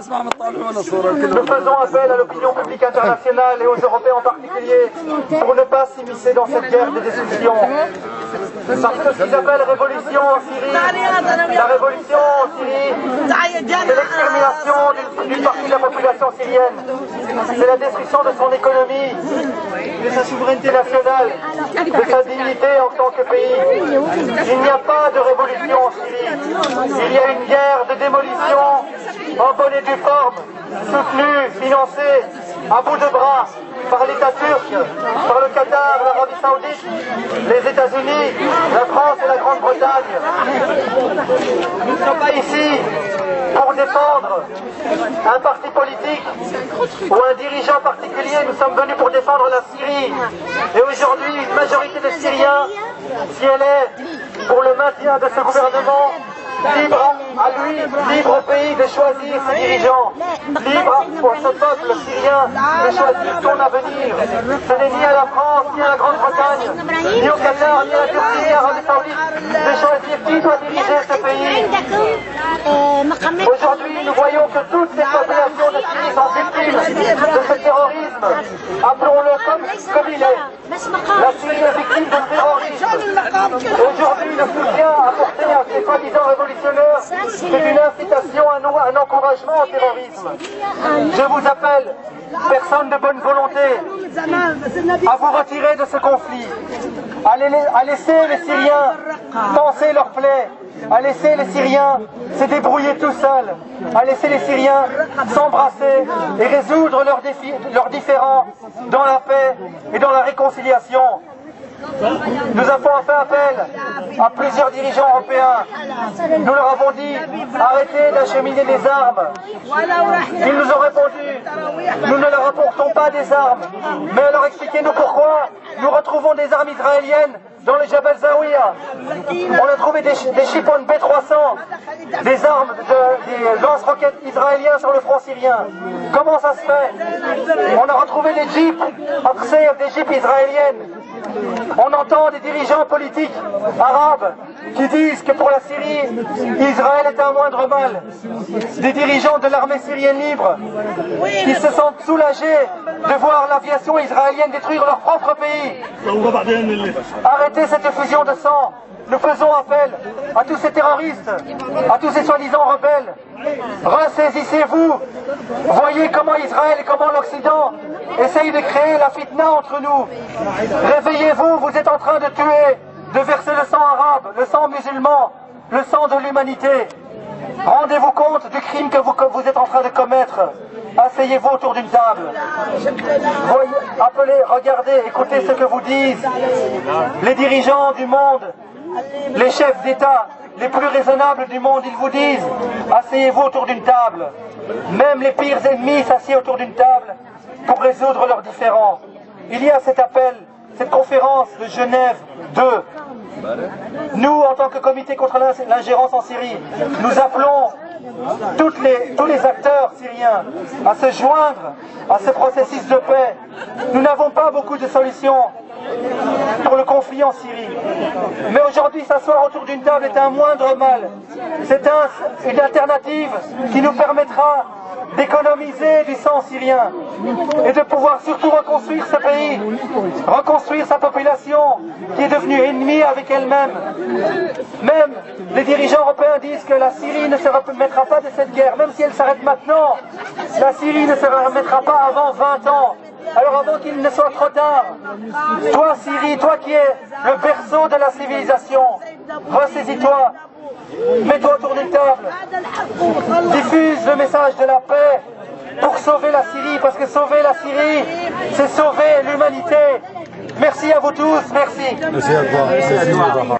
nous faisons appel à l'opinion publique internationale et aux Européens en particulier pour ne pas s'immiscer dans cette guerre de destruction. Parce que ce qu'ils appellent révolution en Syrie, la révolution en Syrie, c'est l'extermination d'une partie de la population syrienne. C'est la destruction de son économie, de sa souveraineté nationale, de sa dignité en tant que pays. Il n'y a pas de révolution en Syrie. Il y a une guerre de démolition en bonne et due forme, soutenue, financée, à bout de bras par l'État turc, par le Qatar, l'Arabie Saoudite, les États-Unis, la France et la Grande-Bretagne. Nous ne sommes pas ici pour défendre un parti politique ou un dirigeant particulier, nous sommes venus pour défendre la Syrie. Et aujourd'hui, une majorité de Syriens, si elle est pour le maintien de ce gouvernement, libre à lui, libre au pays de choisir ses dirigeants, libre pour ce peuple syrien de choisir son avenir. Ce n'est ni à la France, ni à la Grande-Bretagne, ni au Qatar, ni à la Turquie, ni à l'Arabie Saoudite de choisir qui doit diriger ce pays. Aujourd'hui, nous voyons que toutes ces populations de Syrie sont victimes de ce terrorisme. Appelons-le comme il est. La Syrie est victime de terrorisme. Aujourd'hui, le soutien apporté à ces soi-disant révolutionnaires, c'est une incitation, un encouragement au terrorisme. Je vous appelle, personne de bonne volonté, à vous retirer de ce conflit, à laisser les Syriens panser leurs plaies, à laisser les Syriens se débrouiller tout seuls, à laisser les Syriens s'embrasser et résoudre leurs différends dans la paix et dans la réconciliation. Nous avons fait appel à plusieurs dirigeants européens. Nous leur avons dit, arrêtez d'acheminer des armes. Ils nous ont répondu, nous ne leur apportons pas des armes. Mais alors expliquez-nous pourquoi nous retrouvons des armes israéliennes dans le Jabal Zawiya. On a trouvé des Shipon B300, des armes, des lance-roquettes israéliens sur le front syrien. Comment ça se fait? On a retrouvé des jeeps, des jeeps israéliennes. On entend des dirigeants politiques arabes qui disent que pour la Syrie, Israël est un moindre mal. Des dirigeants de l'armée syrienne libre qui se sentent soulagés de voir l'aviation israélienne détruire leur propre pays. Arrêtez cette effusion de sang. Nous faisons appel à tous ces terroristes, à tous ces soi-disant rebelles. Ressaisissez-vous. Voyez comment Israël et comment l'Occident essayent de créer la fitna entre nous. Réveillez-vous, vous êtes en train de tuer, de verser le sang arabe, le sang musulman, le sang de l'humanité. Rendez-vous compte du crime que vous êtes en train de commettre. Asseyez-vous autour d'une table. Voyez, appelez, regardez, écoutez ce que vous disent les dirigeants du monde, les chefs d'État les plus raisonnables du monde. Ils vous disent, asseyez-vous autour d'une table. Même les pires ennemis s'assiedent autour d'une table pour résoudre leurs différends. Il y a cet appel, cette conférence de Genève 2. Nous, en tant que comité contre l'ingérence en Syrie, nous appelons tous les acteurs syriens à se joindre à ce processus de paix. Nous n'avons pas beaucoup de solutions pour le conflit en Syrie. Mais aujourd'hui, s'asseoir autour d'une table est un moindre mal. C'est une alternative qui nous permettra d'économiser du sang syrien et de pouvoir surtout reconstruire ce pays, reconstruire sa population qui est devenue ennemie avec elle-même. Même les dirigeants européens disent que la Syrie ne se remettra pas de cette guerre, même si elle s'arrête maintenant. La Syrie ne se remettra pas avant 20 ans. Alors avant qu'il ne soit trop tard, toi Syrie, toi qui es le berceau de la civilisation, ressaisis-toi. Mets-toi autour d'une table, diffuse le message de la paix pour sauver la Syrie, parce que sauver la Syrie, c'est sauver l'humanité. Merci à vous tous, merci. Merci à toi.